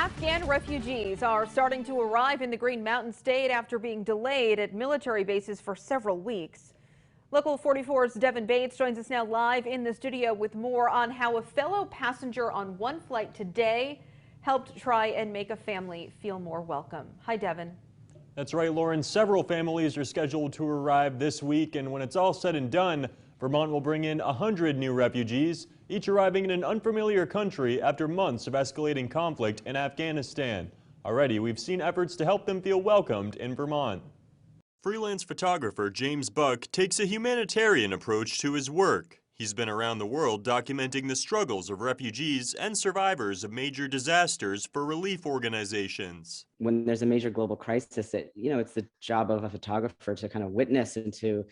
Afghan refugees are starting to arrive in the Green Mountain State after being delayed at military bases for several weeks. Local 44's Devin Bates joins us now live in the studio with more on how a fellow passenger on one flight today helped try and make a family feel more welcome. Hi, Devin. That's right, Lauren. Several families are scheduled to arrive this week, and when it's all said and done, Vermont will bring in 100 new refugees, each arriving in an unfamiliar country after months of escalating conflict in Afghanistan. Already, we've seen efforts to help them feel welcomed in Vermont. Freelance photographer James Buck takes a humanitarian approach to his work. He's been around the world documenting the struggles of refugees and survivors of major disasters for relief organizations. When there's a major global crisis, it's the job of a photographer to kind of witness and to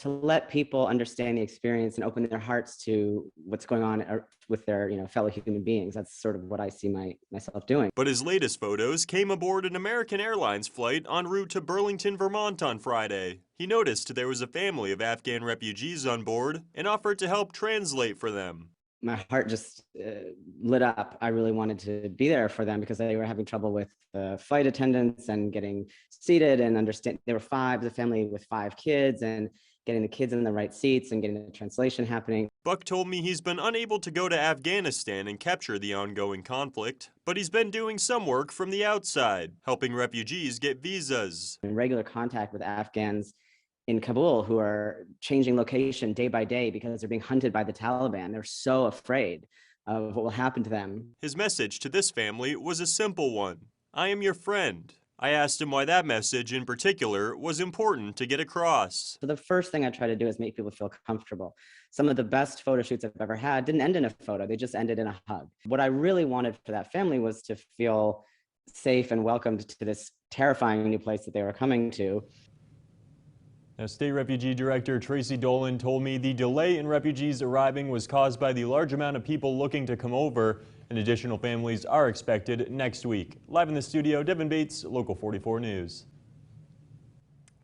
let people understand the experience and open their hearts to what's going on with their fellow human beings. That's sort of what I see myself doing. But his latest photos came aboard an American Airlines flight en route to Burlington, Vermont on Friday. He noticed there was a family of Afghan refugees on board and offered to help translate for them. My heart just lit up. I really wanted to be there for them because they were having trouble with the flight attendants and getting seated and understand. There were the family with 5 kids, and getting the kids in the right seats and getting the translation happening. Buck told me he's been unable to go to Afghanistan and capture the ongoing conflict, but he's been doing some work from the outside, helping refugees get visas. In regular contact with Afghans in Kabul who are changing location day by day because they're being hunted by the Taliban. They're so afraid of what will happen to them. His message to this family was a simple one. I am your friend. I asked him why that message in particular was important to get across. So the first thing I try to do is make people feel comfortable. Some of the best photo shoots I've ever had didn't end in a photo, they just ended in a hug. What I really wanted for that family was to feel safe and welcomed to this terrifying new place that they were coming to. Now, State Refugee Director Tracy Dolan told me the delay in refugees arriving was caused by the large amount of people looking to come over, and additional families are expected next week. Live in the studio, Devin Bates, Local 44 News.